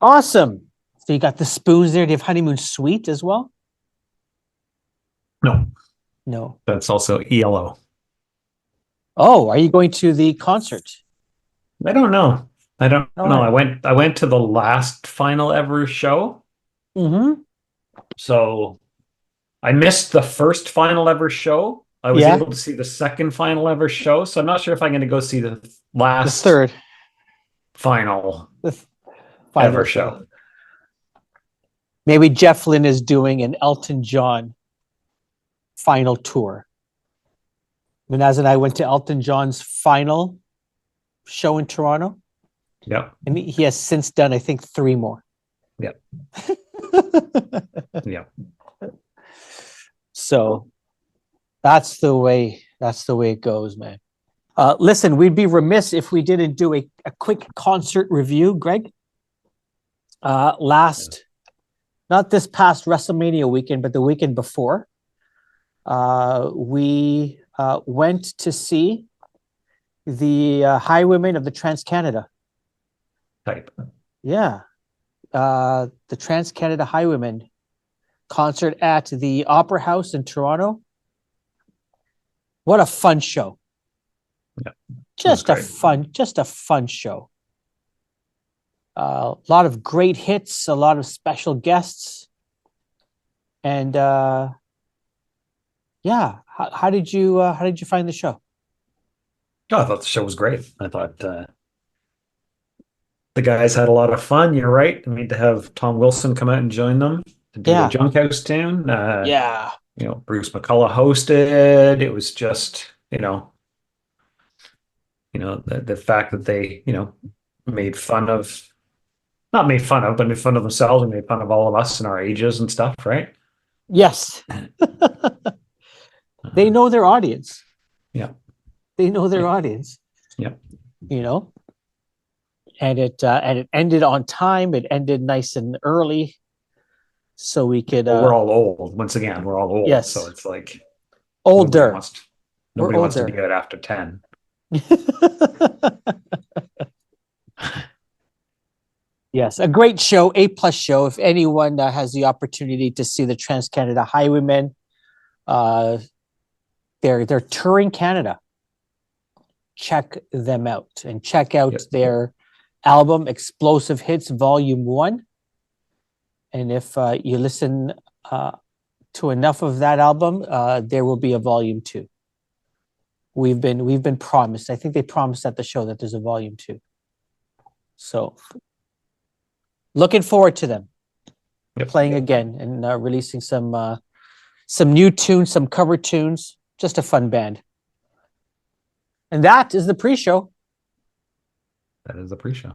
Awesome. So you got the spoons there. Do you have honeymoon suite as well? No, No. that's also ELO. Oh, are you going to the concert? I don't know. I don't All know. right. I went to the last final ever show. Mm-hmm. So I missed the first final ever show. I was Yeah. able to see the second final ever show. So I'm not sure if I'm going to go see the The last third. final The ever final show. third. Maybe Jeff Lynne is doing an Elton John final tour. Minaz and I went to Elton John's final show in Toronto, Yep. and he has since done, I think, 3 more. Yep. Yep. So that's the way it goes, man. Listen, we'd be remiss if we didn't do a quick concert review, Greg. Not this past WrestleMania weekend, but the weekend before, we went to see the Highwaymen of the Trans-Canada. Type. Yeah. The Trans-Canada Highwaymen concert at the Opera House in Toronto. What a fun show. Yeah. Just a fun show. A lot of great hits, a lot of special guests. And yeah, how did you find the show? Oh, I thought the show was great. I thought the guys had a lot of fun. You're right. I mean, to have Tom Wilson come out and join them to do the Junk House tune. Yeah. Bruce McCullough hosted. It was just, the fact that they, made fun of, not made fun of, but made fun of themselves and made fun of all of us and our ages and stuff, right? Yes. They know their audience. Yeah. They know their audience. Yeah. And it ended on time. It ended nice and early, so we could. We're all old. Once again, we're all old. Yes. So it's like older. Nobody wants to be out after 10. Yes, a great show, A+ show. If anyone has the opportunity to see the Trans-Canada Highwaymen, they're touring Canada. Check them out and check out their album Explosive Hits Volume 1. And if you listen to enough of that album, there will be a Volume 2. We've been promised. I think they promised at the show that there's a Volume 2. So looking forward to them playing again and releasing some new tunes, some cover tunes. Just a fun band. And that is the pre-show. That is the pre-show.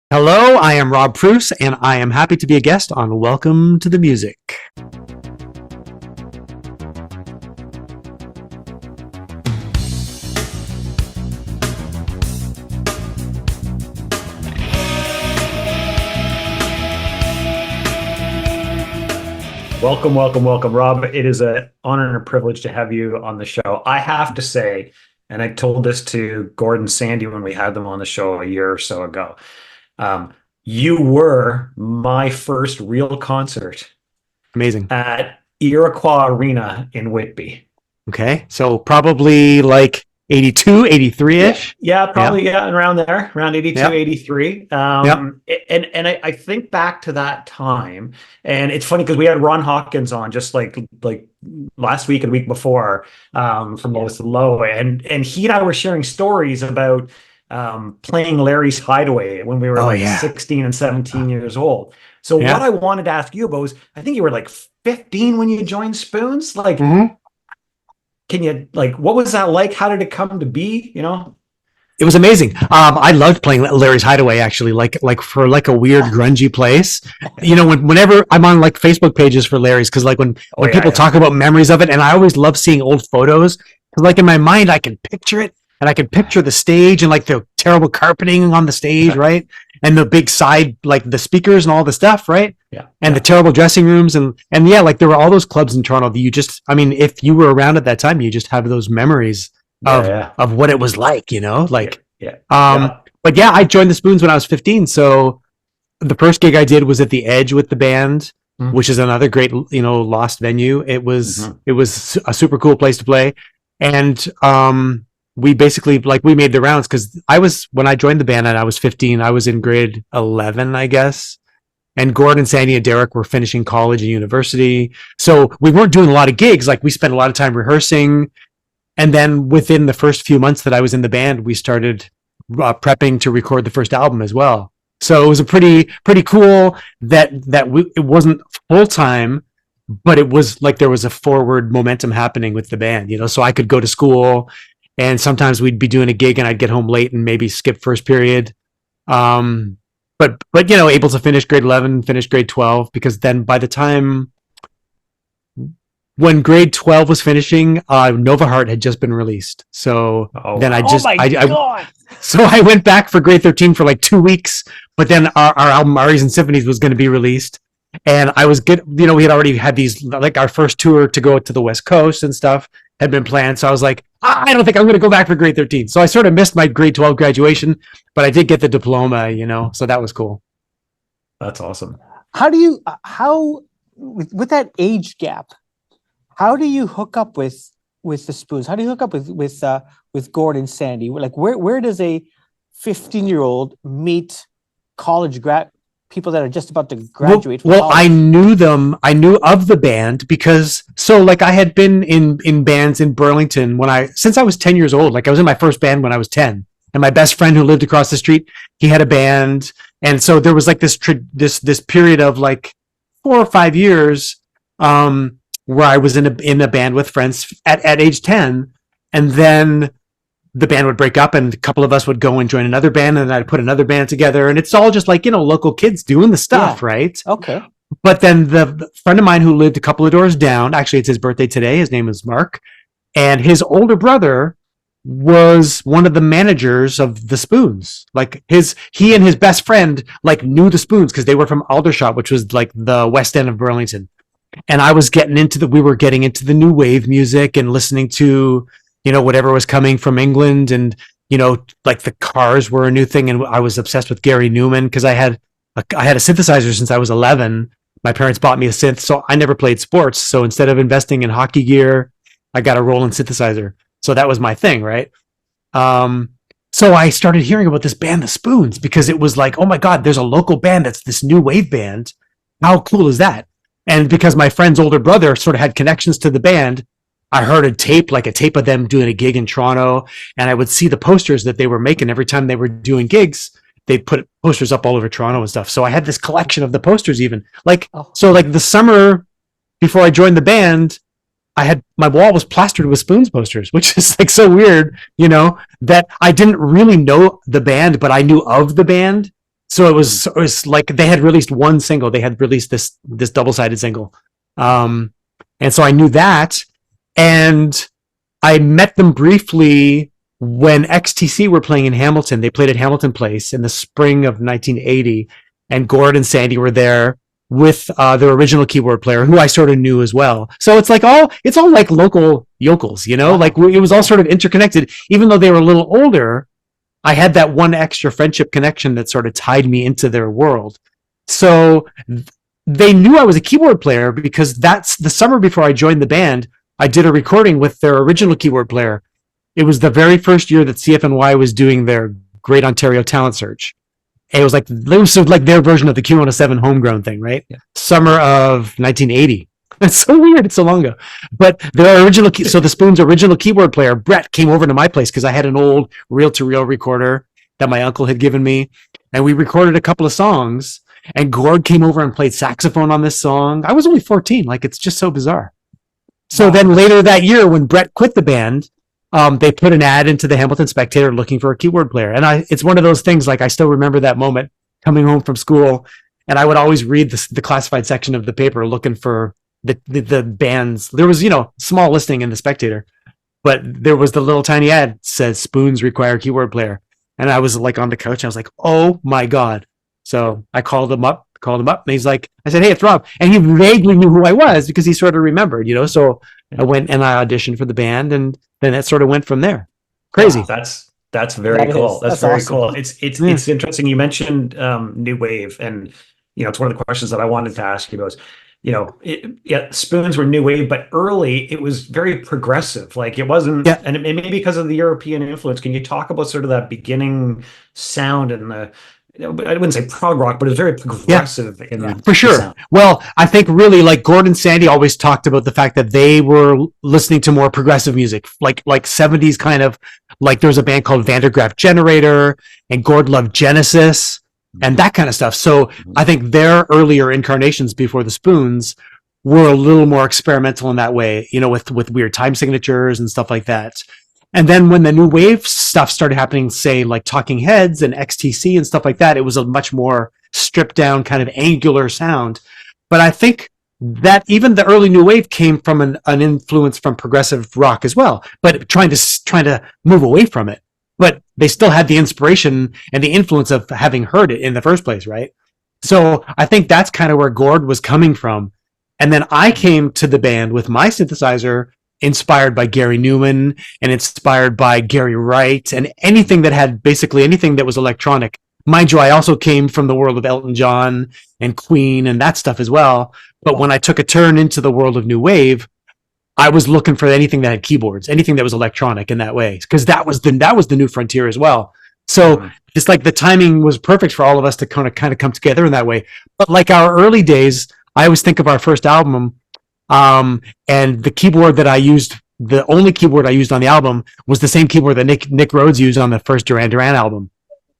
Hello, I am Rob Preuss, and I am happy to be a guest on Welcome to the Music. Welcome, Rob. It is an honor and a privilege to have you on the show. I have to say, and I told this to Gordon Sandy when we had them on the show a year or so ago, you were my first real concert. Amazing. At Iroquois Arena in Whitby. Okay, so probably like 82, 83-ish? Yeah, probably, around there, around 82, 83. And I think back to that time, and it's funny because we had Ron Hawkins on just like last week and the week before from Melissa Lowe, and he and I were sharing stories about playing Larry's Hideaway when we were 16 and 17 years old. So what I wanted to ask you about was, I think you were like 15 when you joined Spoons. Like, can you, what was that like? How did it come to be? It was amazing. I loved playing Larry's Hideaway, actually, like for a weird grungy place. Whenever I'm on Facebook pages for Larry's, because when people talk about memories of it, and I always love seeing old photos, because in my mind I can picture it, and I can picture the stage and the terrible carpeting on the stage, right? And the big side, the speakers and all the stuff, right? Yeah. And the terrible dressing rooms, and there were all those clubs in Toronto that you just, if you were around at that time, you just have those memories of what it was like, But but yeah, I joined the Spoons when I was 15. So the first gig I did was at the Edge with the band, which is another great, lost venue. It was a super cool place to play. And we basically we made the rounds because when I joined the band and I was 15, I was in grade 11, I guess. And Gordon, Sandy, and Derek were finishing college and university. So we weren't doing a lot of gigs. Like we spent a lot of time rehearsing. And then within the first few months that I was in the band, we started prepping to record the first album as well. So it was a pretty cool that it wasn't full time, but it was like there was a forward momentum happening with the band, so I could go to school and sometimes we'd be doing a gig and I'd get home late and maybe skip first period. But able to finish grade 11, finish grade 12, because then by the time when grade 12 was finishing, Nova Heart had just been released. So then so I went back for grade 13 for like 2 weeks, but then our album Arias and Symphonies was going to be released. And I was good. We had already had these, like our first tour to go to the West Coast and stuff had been planned. So I was like, I don't think I'm going to go back for grade 13. So I sort of missed my grade 12 graduation, but I did get the diploma, so that was cool. That's awesome. With that age gap, how do you hook up with the Spoons? How do you hook up with Gordon and Sandy? Like where does a 15-year-old meet college people that are just about to graduate? Well, I knew them. I knew of the band because I had been in bands in Burlington since I was 10 years old. Like I was in my first band when I was 10, and my best friend who lived across the street, he had a band, and so there was like this period of like 4 or 5 years where I was in a band with friends at age 10, and then the band would break up and a couple of us would go and join another band, and I'd put another band together, and it's all just like, local kids doing the stuff, right? Okay. But then the friend of mine who lived a couple of doors down, actually it's his birthday today, his name is Mark, and his older brother was one of the managers of the Spoons. Like he and his best friend knew the Spoons because they were from Aldershot, which was like the West End of Burlington. And I was we were getting into the new wave music and listening to, whatever was coming from England, and, like the Cars were a new thing. And I was obsessed with Gary Newman because I had a synthesizer since I was 11. My parents bought me a synth, so I never played sports. So instead of investing in hockey gear, I got a Roland synthesizer. So that was my thing, right? So I started hearing about this band, the Spoons, because it was like, oh my God, there's a local band that's this new wave band. How cool is that? And because my friend's older brother sort of had connections to the band, I heard a tape of them doing a gig in Toronto, and I would see the posters that they were making every time they were doing gigs. They put posters up all over Toronto and stuff. So I had this collection of the posters even. So the summer before I joined the band, my wall was plastered with Spoons posters, which is like so weird, that I didn't really know the band, but I knew of the band. So it was like they had released one single. They had released this double-sided single. And so I knew that. And I met them briefly when XTC were playing in Hamilton. They played at Hamilton Place in the spring of 1980. And Gord and Sandy were there with their original keyboard player, who I sort of knew as well. So it's all like local yokels, like it was all sort of interconnected. Even though they were a little older, I had that one extra friendship connection that sort of tied me into their world. So they knew I was a keyboard player because that's the summer before I joined the band. I did a recording with their original keyboard player. It was the very first year that CFNY was doing their Great Ontario Talent Search. And it was like their version of the Q107 homegrown thing, right? Yeah. Summer of 1980. It's so weird. It's so long ago. But their original, so the Spoons' original keyboard player, Brett, came over to my place because I had an old reel-to-reel recorder that my uncle had given me. And we recorded a couple of songs. And Gord came over and played saxophone on this song. I was only 14. It's just so bizarre. So then later that year, when Brett quit the band, they put an ad into the Hamilton Spectator looking for a keyboard player. And it's one of those things, I still remember that moment coming home from school, and I would always read the classified section of the paper looking for the bands. There was, small listing in the Spectator, but there was the little tiny ad says Spoons require keyboard player. And I was on the couch and I was like, oh my God. So I called him up, and he's like, I said, hey, it's Rob. And he vaguely knew who I was because he sort of remembered, so I went and I auditioned for the band, and then that sort of went from there. Crazy. Wow, That's very cool. That's very awesome. cool. It's interesting. You mentioned new wave, and it's one of the questions that I wanted to ask you was, spoons were new wave, but early it was very progressive. Like it wasn't, and it may be because of the European influence. Can you talk about sort of that beginning sound and I wouldn't say prog rock, but it's very progressive for sure. Well, I think really like Gordon Sandy always talked about the fact that they were listening to more progressive music, like 70s kind of, like there was a band called Vandergraaf Generator, and Gord loved Genesis and that kind of stuff. So I think their earlier incarnations before the Spoons were a little more experimental in that way, with weird time signatures and stuff like that. And then when the new wave stuff started happening, say like Talking Heads and XTC and stuff like that, it was a much more stripped down kind of angular sound. But I think that even the early new wave came from an influence from progressive rock as well, but trying to move away from it. But they still had the inspiration and the influence of having heard it in the first place, right? So I think that's kind of where Gord was coming from. And then I came to the band with my synthesizer inspired by Gary Newman and inspired by Gary Wright and anything that was electronic. Mind you, I also came from the world of Elton John and Queen and that stuff as well. But when I took a turn into the world of new wave, I was looking for anything that had keyboards, anything that was electronic in that way, because that was the new frontier as well. So it's like the timing was perfect for all of us to kind of come together in that way. But like our early days, I always think of our first album. And the keyboard that I used, the only keyboard I used on the album was the same keyboard that Nick Rhodes used on the first Duran Duran album,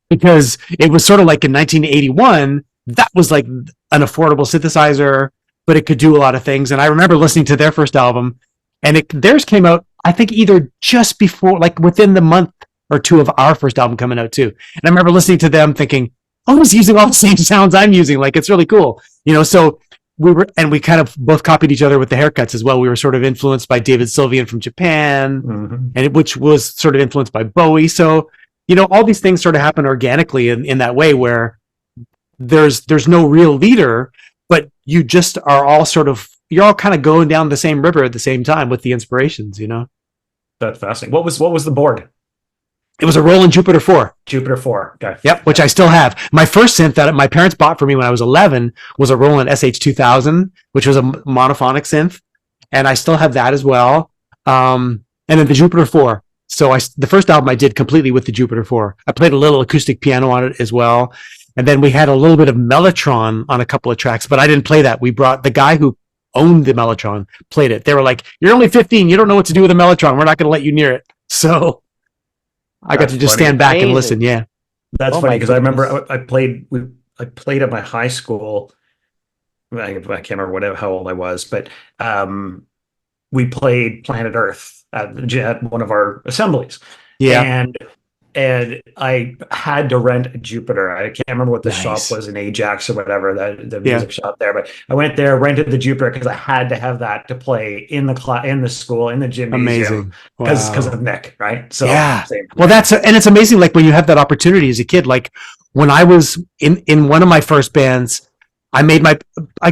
because it was sort of like in 1981, that was like an affordable synthesizer, but it could do a lot of things. And I remember listening to their first album, and theirs came out, I think either just before, like within the month or two of our first album coming out too. And I remember listening to them thinking, oh, he's using all the same sounds I'm using. Like, it's really cool. So we kind of both copied each other with the haircuts as well. We were sort of influenced by David Sylvian from Japan, which was sort of influenced by Bowie. So, all these things sort of happen organically in that way where there's no real leader, but you just are all you're all kind of going down the same river at the same time with the inspirations, That's fascinating. What was the board? It was a Roland Jupiter 4. Jupiter 4. Okay. Yep, which I still have. My first synth that my parents bought for me when I was 11 was a Roland SH2000, which was a monophonic synth, and I still have that as well. And then the Jupiter 4. So the first album I did completely with the Jupiter 4. I played a little acoustic piano on it as well, and then we had a little bit of Mellotron on a couple of tracks, but I didn't play that. We brought the guy who owned the Mellotron, played it. They were like, "You're only 15. You don't know what to do with a Mellotron. We're not going to let you near it." So I got to just stand back and listen. Yeah. That's funny because I remember I played at my high school. I can't remember how old I was, but we played Planet Earth at one of our assemblies. Yeah. And I had to rent a Jupiter. I can't remember what the shop was in Ajax or whatever, the music shop there. But I went there, rented the Jupiter because I had to have that to play in the school, in the gymnasium. Amazing. Because of Nick, right? So well, and it's amazing, like when you have that opportunity as a kid. Like when I was in one of my first bands, I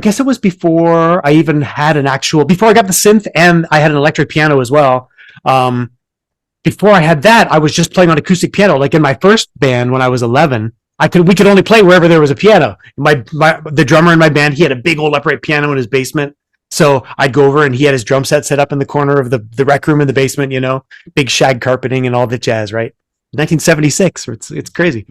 guess it was before I even had before I got the synth, and I had an electric piano as well. Before I had that, I was just playing on acoustic piano. Like in my first band when I was 11, we could only play wherever there was a piano. The drummer in my band, he had a big old upright piano in his basement. So I'd go over and he had his drum set set up in the corner of the rec room in the basement, big shag carpeting and all the jazz, right? 1976, it's crazy.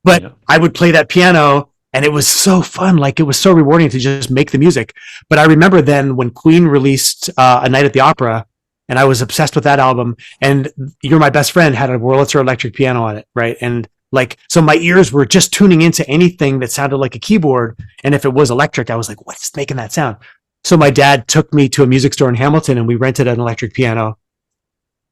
But I would play that piano and it was so fun. Like it was so rewarding to just make the music. But I remember then when Queen released A Night at the Opera, and I was obsessed with that album, and You're My Best Friend had a Wurlitzer electric piano on it, right? And so my ears were just tuning into anything that sounded like a keyboard. And if it was electric, I was like, what's making that sound? So my dad took me to a music store in Hamilton and we rented an electric piano.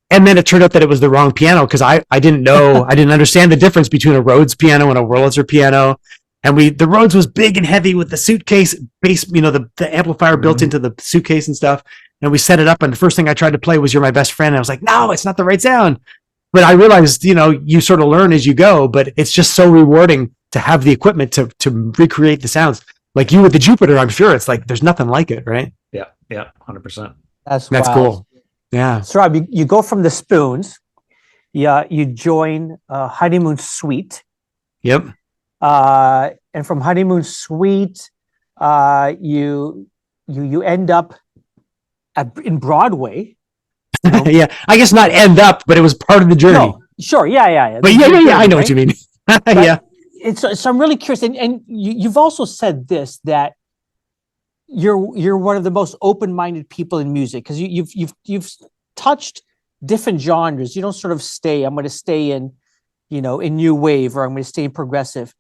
And then it turned out that it was the wrong piano because I didn't know, I didn't understand the difference between a Rhodes piano and a Wurlitzer piano. And the Rhodes was big and heavy with the suitcase bass, the amplifier built into the suitcase and stuff. And we set it up, and the first thing I tried to play was You're My Best Friend. And I was like, no, it's not the right sound. But I realized, you sort of learn as you go, but it's just so rewarding to have the equipment to recreate the sounds. Like you with the Jupiter, I'm sure it's like, there's nothing like it, right? Yeah, 100%. That's cool. Yeah. So Rob, you go from the Spoons Yeah, you join Honeymoon Suite. Yep. And from Honeymoon Suite, you end up in Broadway. Yeah, I guess not end up, but it was part of the journey. No, sure, yeah. But yeah, I know what you mean. Yeah. So I'm really curious, and you've also said this, that you're one of the most open-minded people in music, because you've touched different genres. You don't sort of stay, I'm going to stay in, in new wave, or I'm going to stay in progressive.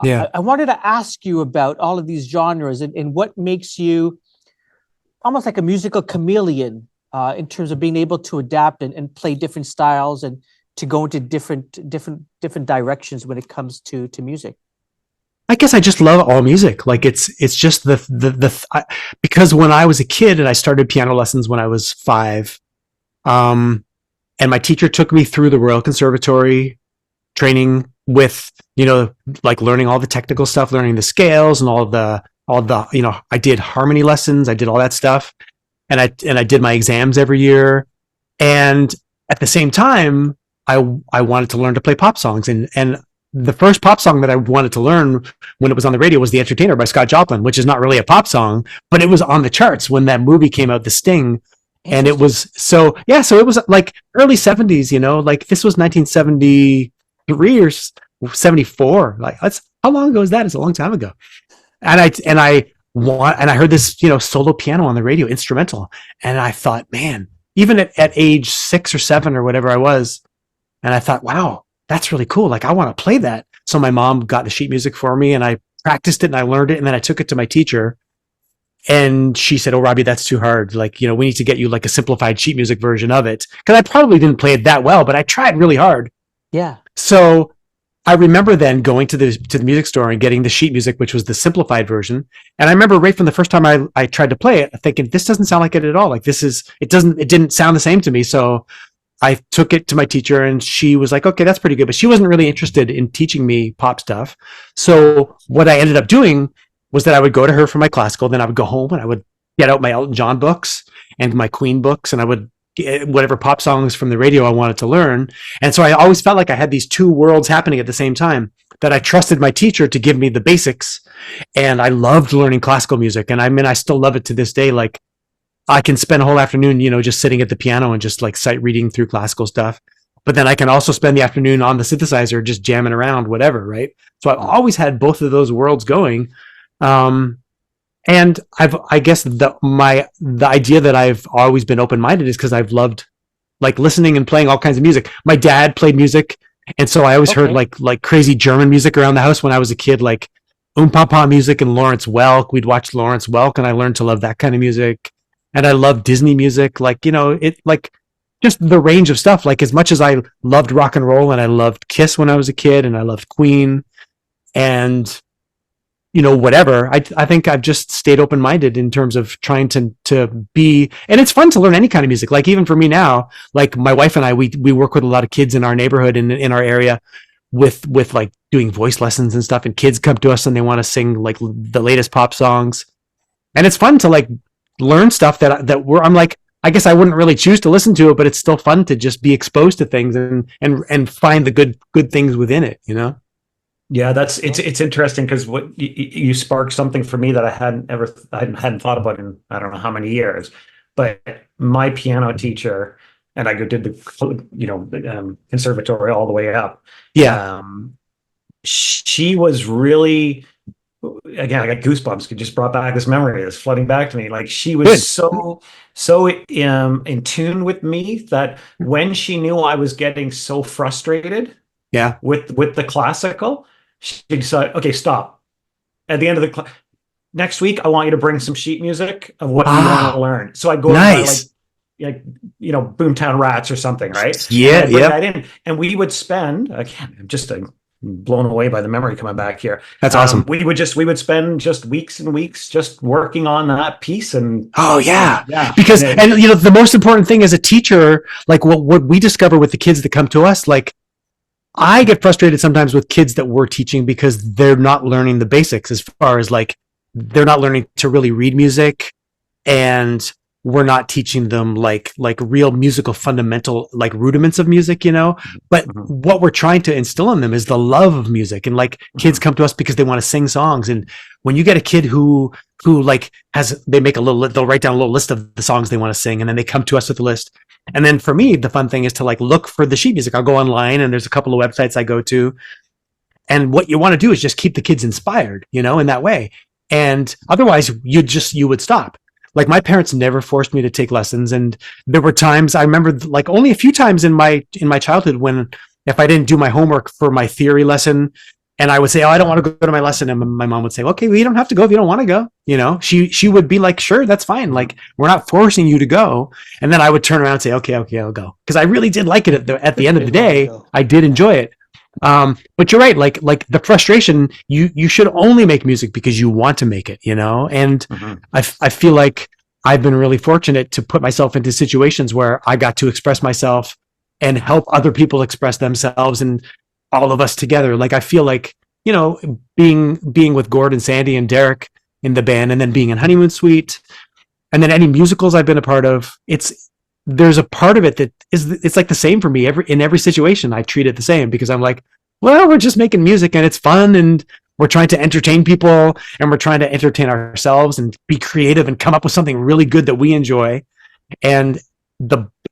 Yeah. I wanted to ask you about all of these genres and what makes you almost like a musical chameleon in terms of being able to adapt and play different styles and to go into different directions when it comes to music. I guess I just love all music. Like it's just because when I was a kid and I started piano lessons when I was 5, and my teacher took me through the Royal Conservatory training with, like learning all the technical stuff, learning the scales and all the, I did harmony lessons. I did all that stuff. And I did my exams every year. And at the same time, I wanted to learn to play pop songs. And the first pop song that I wanted to learn when it was on the radio was The Entertainer by Scott Joplin, which is not really a pop song, but it was on the charts when that movie came out, The Sting. And it was so it was like early 70s, like this was 1973 or 74. Like how long ago is that? It's a long time ago. And I heard this, solo piano on the radio, instrumental. And I thought, man, even at age 6 or 7 or whatever I was, and I thought, wow, that's really cool. Like I want to play that. So my mom got the sheet music for me and I practiced it and I learned it. And then I took it to my teacher and she said, "Oh, Robbie, that's too hard. Like, we need to get you like a simplified sheet music version of it." Cause I probably didn't play it that well, but I tried really hard. Yeah. So I remember then going to the music store and getting the sheet music, which was the simplified version. And I remember right from the first time I tried to play it, thinking, this doesn't sound like it at all. Like it didn't sound the same to me. So I took it to my teacher and she was like, okay, that's pretty good. But she wasn't really interested in teaching me pop stuff. So what I ended up doing was that I would go to her for my classical. Then I would go home and I would get out my Elton John books and my Queen books. And I would get whatever pop songs from the radio I wanted to learn. And so I always felt like I had these two worlds happening at the same time, that I trusted my teacher to give me the basics. And I loved learning classical music. And I still love it to this day. Like I can spend a whole afternoon, just sitting at the piano and just like sight reading through classical stuff. But then I can also spend the afternoon on the synthesizer, just jamming around, whatever. Right. So I've always had both of those worlds going. And I guess the idea that I've always been open-minded is because I've loved like listening and playing all kinds of music. My dad played music. And so I always heard like crazy German music around the house when I was a kid, like Papa music and Lawrence Welk. We'd watch Lawrence Welk and I learned to love that kind of music. And I love Disney music, like, it like just the range of stuff. Like as much as I loved rock and roll and I loved Kiss when I was a kid and I loved Queen and whatever. I think I've just stayed open-minded in terms of trying to be, and it's fun to learn any kind of music. Like even for me now, like my wife and I, we work with a lot of kids in our neighborhood and in our area with like doing voice lessons and stuff. And kids come to us and they want to sing like the latest pop songs. And it's fun to like learn stuff I'm like, I guess I wouldn't really choose to listen to it, but it's still fun to just be exposed to things and find the good things within it, Yeah, it's interesting because what you sparked something for me that I hadn't thought about in I don't know how many years. But my piano teacher, and I did the conservatory all the way up. Yeah, she was really, again, I got goosebumps. It just brought back this memory that's flooding back to me. Like she was Good. so in tune with me that when she knew I was getting so frustrated, yeah, with the classical, she decided, okay, stop. At the end of the class, next week, I want you to bring some sheet music of what you want to learn. So I go nice. to like Boomtown Rats or something, right? Yeah, yeah. That in, and we would spend, again, I'm just blown away by the memory coming back here. That's awesome. We would spend just weeks and weeks just working on that piece. And oh yeah, because and the most important thing as a teacher, like what we discover with the kids that come to us, like I get frustrated sometimes with kids that we're teaching because they're not learning the basics as far as like they're not learning to really read music and we're not teaching them like real musical fundamental, like rudiments of music, you know, but what we're trying to instill in them is the love of music. And like kids come to us because they want to sing songs. And when you get a kid who like they'll write down a little list of the songs they want to sing. And then they come to us with a list. And then for me, the fun thing is to like look for the sheet music. I'll go online and there's a couple of websites I go to. And what you want to do is just keep the kids inspired, you know, in that way. And otherwise you would stop. Like my parents never forced me to take lessons. And there were times I remember like only a few times in my childhood when if I didn't do my homework for my theory lesson and I would say, oh, I don't want to go to my lesson. And my mom would say, okay, well, you don't have to go if you don't want to go. You know, she would be like, sure, that's fine. Like we're not forcing you to go. And then I would turn around and say, okay, I'll go. Cause I really did like it at the end of the day. I did enjoy it. But you're right. Like the frustration, you should only make music because you want to make it, you know? And I feel like I've been really fortunate to put myself into situations where I got to express myself and help other people express themselves and all of us together. Like, I feel like, you know, being with Gord and Sandy and Derek in the band and then being in Honeymoon Suite and then any musicals I've been a part of, there's a part of it that it's like the same for me in every situation. I treat it the same because I'm like, well, we're just making music and it's fun and we're trying to entertain people and we're trying to entertain ourselves and be creative and come up with something really good that we enjoy. And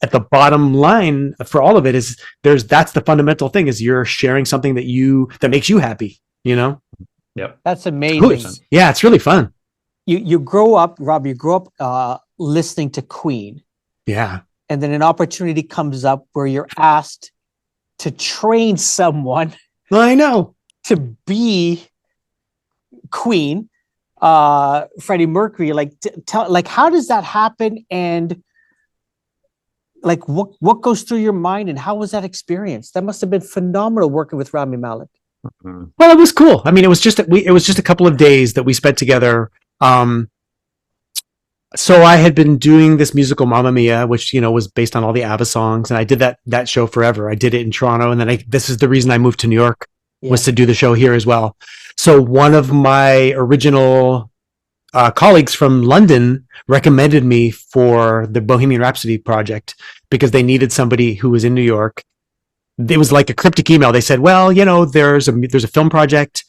at the bottom line for all of it is that's the fundamental thing is you're sharing something that makes you happy, you know? Yep. That's amazing. Yeah, it's really fun. You grow up, Rob, listening to Queen. Yeah. And then an opportunity comes up where you're asked to train someone. I know. To be Queen, Freddie Mercury. Like, how does that happen? And like, what goes through your mind? And how was that experience? That must have been phenomenal working with Rami Malek. Well, it was cool. I mean, it was just a couple of days that we spent together. So I had been doing this musical Mamma Mia, which, you know, was based on all the ABBA songs. And I did that show forever. I did it in Toronto. And then this is the reason I moved to New York was to do the show here as well. So one of my original colleagues from London recommended me for the Bohemian Rhapsody project because they needed somebody who was in New York. It was like a cryptic email. They said, well, you know, there's a film project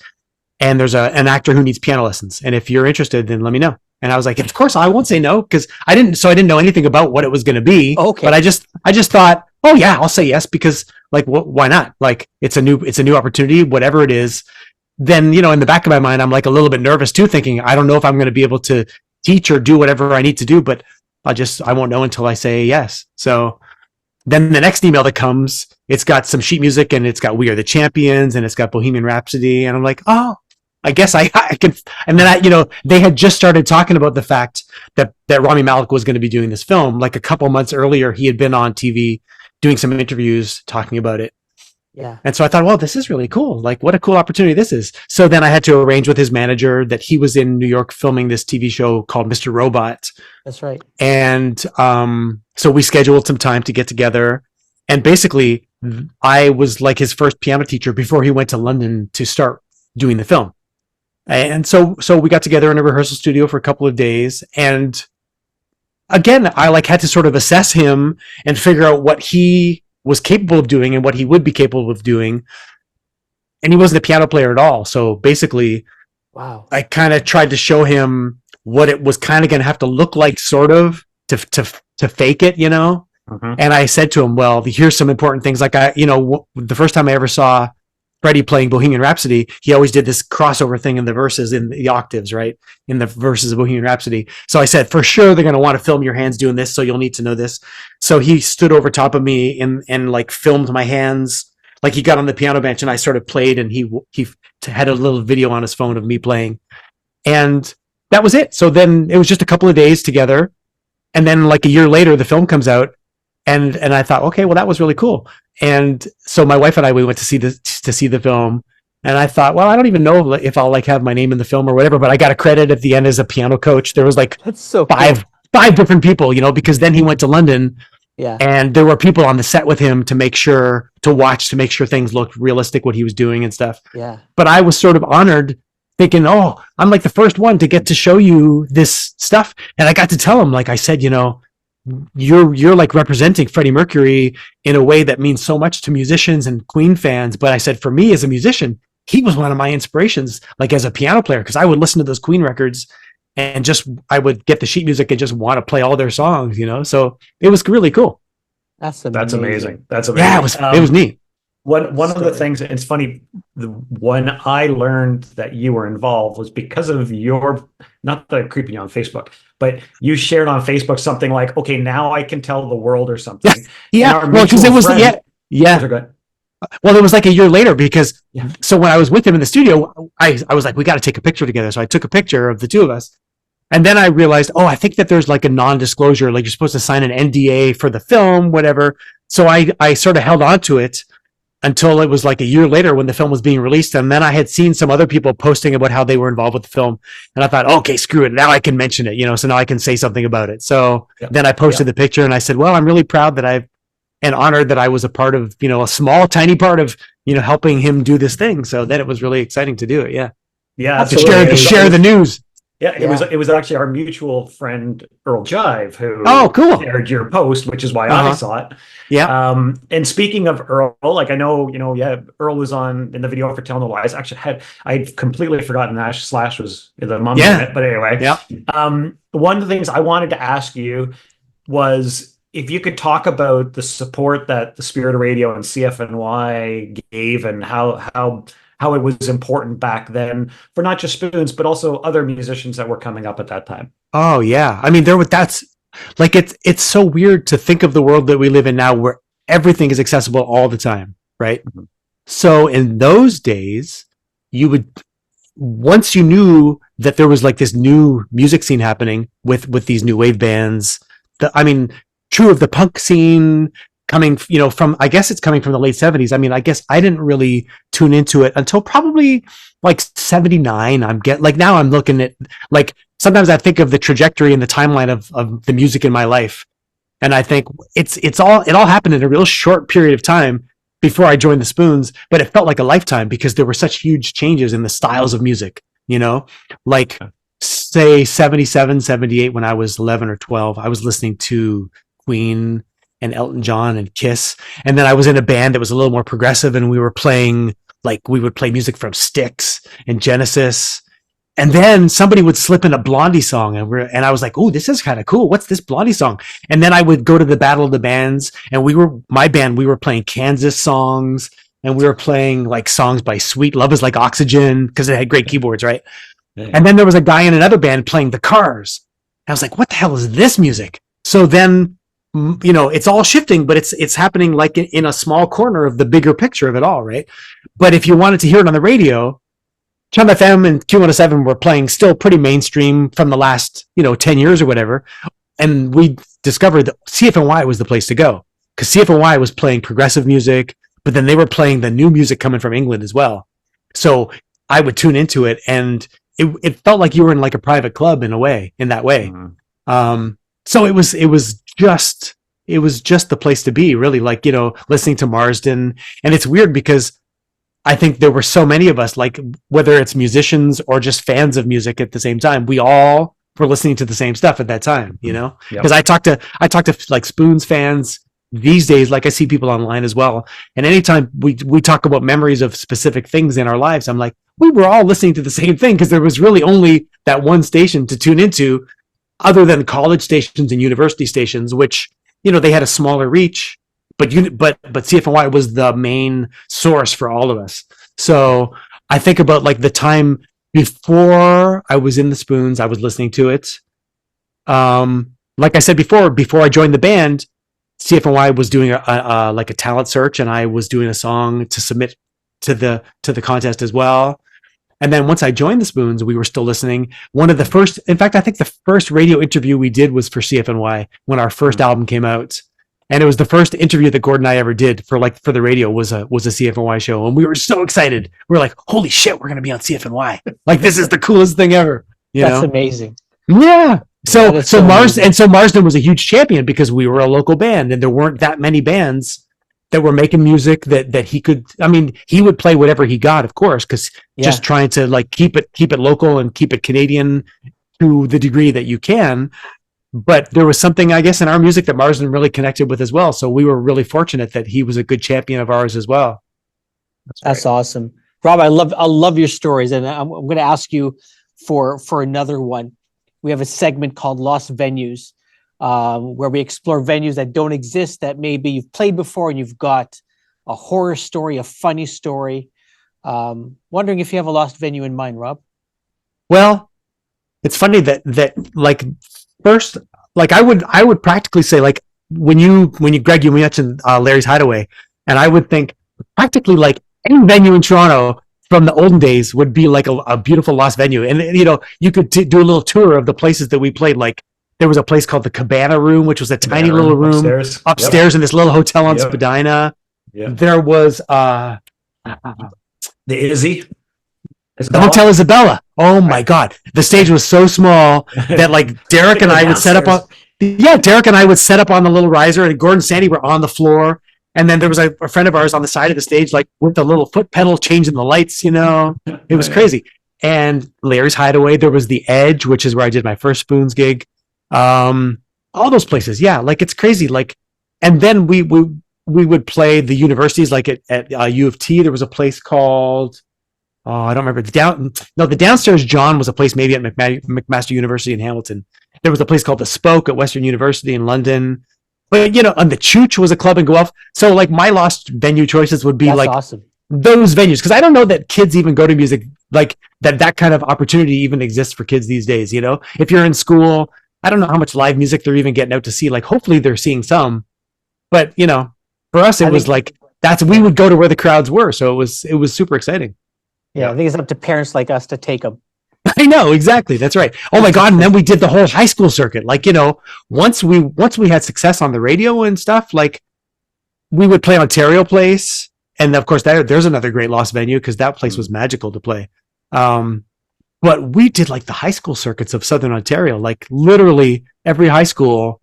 and there's an actor who needs piano lessons. And if you're interested, then let me know. And I was like, of course, I won't say no because I didn't know anything about what it was going to be. Okay. But I just thought, oh yeah, I'll say yes because like, why not? Like it's a new opportunity, whatever it is. Then, you know, in the back of my mind, I'm like a little bit nervous too, thinking, I don't know if I'm going to be able to teach or do whatever I need to do, but I won't know until I say yes. So then the next email that comes, it's got some sheet music and it's got We Are the Champions and it's got Bohemian Rhapsody. And I'm like, oh, I guess I can. And then you know, they had just started talking about the fact that Rami Malek was going to be doing this film. Like a couple months earlier, he had been on TV doing some interviews talking about it. Yeah. And so I thought, well, this is really cool. Like, what a cool opportunity this is. So then I had to arrange with his manager that he was in New York filming this TV show called Mr. Robot. That's right. And so we scheduled some time to get together. And basically, I was like his first piano teacher before he went to London to start doing the film. And so we got together in a rehearsal studio for a couple of days. And again, I like had to sort of assess him and figure out what he was capable of doing and what he would be capable of doing. And he wasn't a piano player at all. So basically, wow, I kind of tried to show him what it was kind of going to have to look like, sort of to fake it, you know? Mm-hmm. And I said to him, well, here's some important things. Like the first time I ever saw Freddie playing Bohemian Rhapsody, he always did this crossover thing in the verses, in the octaves, right? In the verses of Bohemian Rhapsody. So I said, for sure, they're going to want to film your hands doing this. So you'll need to know this. So he stood over top of me and like filmed my hands. Like he got on the piano bench and I sort of played and he had a little video on his phone of me playing. And that was it. So then it was just a couple of days together. And then like a year later, the film comes out. And I thought, okay, well, that was really cool. And so my wife and I, we went to see the film. And I thought, well, I don't even know if I'll like have my name in the film or whatever, but I got a credit at the end as a piano coach. There was like That's so five different people, you know, because then he went to London. Yeah. And there were people on the set with him to make sure things looked realistic, what he was doing and stuff. Yeah. But I was sort of honored thinking, oh, I'm like the first one to get to show you this stuff. And I got to tell him, like I said, you're like representing Freddie Mercury in a way that means so much to musicians and Queen fans. But I said, for me as a musician, he was one of my inspirations, like as a piano player, because I would listen to those Queen records and I would get the sheet music and just want to play all their songs, So it was really cool. That's amazing. Yeah, it was neat. One of the things, and it's funny, when I learned that you were involved was because of not the creeping you on Facebook, but you shared on Facebook something like, okay, now I can tell the world or something. Yeah, well, because it was, Well, it was like a year later because, so when I was with him in the studio, I was like, we got to take a picture together. So I took a picture of the two of us. And then I realized, I think that there's like a non-disclosure, like you're supposed to sign an NDA for the film, whatever. So I sort of held on to it until it was like a year later when the film was being released. And then I had seen some other people posting about how they were involved with the film. And I thought, okay, screw it. Now I can mention it, so now I can say something about it. So then I posted the picture and I said, well, I'm really proud that and honored that I was a part of, a small, tiny part of, helping him do this thing. So then it was really exciting to do it. Yeah. Yeah. To share the news. Yeah, it was actually our mutual friend Earl Jive who cool. shared your post, which is why I saw it. Yeah. And speaking of Earl, like I know, Earl was in the video for Telling the Lies. Actually, I'd completely forgotten that Slash was the mum in it. But anyway, one of the things I wanted to ask you was if you could talk about the support that the Spirit Radio and CFNY gave and how it was important back then for not just Spoons, but also other musicians that were coming up at that time. Oh yeah. I mean, that's like, it's so weird to think of the world that we live in now where everything is accessible all the time. Right. Mm-hmm. So in those days, once you knew that there was like this new music scene happening with these new wave bands, true of the punk scene, coming, from, I guess it's coming from the late 70s. I mean, I guess I didn't really tune into it until probably like 79. Now I'm looking at, like, sometimes I think of the trajectory and the timeline of the music in my life. And I think it all happened in a real short period of time before I joined the Spoons, but it felt like a lifetime because there were such huge changes in the styles of music, like say 77, 78, when I was 11 or 12, I was listening to Queen and Elton John and Kiss. And then I was in a band that was a little more progressive and we would play music from Styx and Genesis. And then somebody would slip in a Blondie song and I was like, oh, this is kind of cool. What's this Blondie song? And then I would go to the Battle of the Bands and we were playing Kansas songs and we were playing like songs by Sweet, Love Is Like Oxygen, because it had great keyboards, right? Yeah. And then there was a guy in another band playing The Cars. And I was like, what the hell is this music? So then, it's all shifting, but it's happening like in a small corner of the bigger picture of it all, right? But if you wanted to hear it on the radio, Chum FM and Q107 were playing still pretty mainstream from the last, 10 years or whatever. And we discovered that CFNY was the place to go because CFNY was playing progressive music, but then they were playing the new music coming from England as well. So I would tune into it and it felt like you were in like a private club in that way. Mm-hmm. So it was just the place to be, really, like, listening to Marsden. And it's weird because I think there were so many of us, like whether it's musicians or just fans of music at the same time, we all were listening to the same stuff at that time, because I talk to like Spoons fans these days, like I see people online as well. And anytime we talk about memories of specific things in our lives, I'm like, we were all listening to the same thing because there was really only that one station to tune into, other than college stations and university stations, which, they had a smaller reach, but CFNY was the main source for all of us. So I think about like the time before I was in the Spoons, I was listening to it. Like I said before I joined the band, CFNY was doing a talent search, and I was doing a song to submit to the contest as well. And then once I joined the Spoons, we were still listening. I think the first radio interview we did was for CFNY when our first album came out. And it was the first interview that Gordon and I ever did for the radio was a CFNY show. And we were so excited. We were like, holy shit, we're going to be on CFNY. Like, this is the coolest thing ever. That's amazing. Yeah. So Marsden was a huge champion because we were a local band and there weren't that many bands that were making music that he could. I mean, he would play whatever he got, of course, because just trying to like keep it local and keep it Canadian to the degree that you can. But there was something, I guess, in our music that Marsden really connected with as well. So we were really fortunate that he was a good champion of ours as well. That's awesome. Rob, I love your stories, and I'm going to ask you for another one. We have a segment called Lost Venues, where we explore venues that don't exist, that maybe you've played before and you've got a horror story, a funny story. Wondering if you have a lost venue in mind, Rob. Well, it's funny that like first, like I would practically say, like when you Greg, you mentioned Larry's Hideaway, and I would think practically like any venue in Toronto from the olden days would be like a beautiful lost venue. And, you know, you could do a little tour of the places that we played. Like there was a place called the Cabana Room, which was a tiny little room upstairs in this little hotel on Spadina. Yep. There was the Izzy. The Hotel Isabella. Oh my God. The stage was so small that like Derek and I would set up on the little riser, and Gordon and Sandy were on the floor. And then there was a friend of ours on the side of the stage, like with the little foot pedal changing the lights, you know, it was crazy. And Larry's Hideaway, there was the Edge, which is where I did my first Spoons gig. All those places. Yeah. Like it's crazy. Like, and then we would play the universities, like at U of T, there was a place called, I don't remember the downstairs John was a place maybe at McMaster University in Hamilton. There was a place called the Spoke at Western University in London. But, you know, and the Chooch was a club in Guelph. So, like, my lost venue choices would be awesome. Those venues. Because I don't know that kids even go to music, like, that kind of opportunity even exists for kids these days, you know? If you're in school, I don't know how much live music they're even getting out to see. Like, hopefully they're seeing some. But, you know, for us, it was like, we would go to where the crowds were. So it was super exciting. Yeah, I think it's up to parents like us to take them. I know, exactly. That's right. Oh my God. And then we did the whole high school circuit. Like, you know, once we had success on the radio and stuff, like we would play Ontario Place. And of course there's another great lost venue because that place was magical to play. But we did like the high school circuits of Southern Ontario, like literally every high school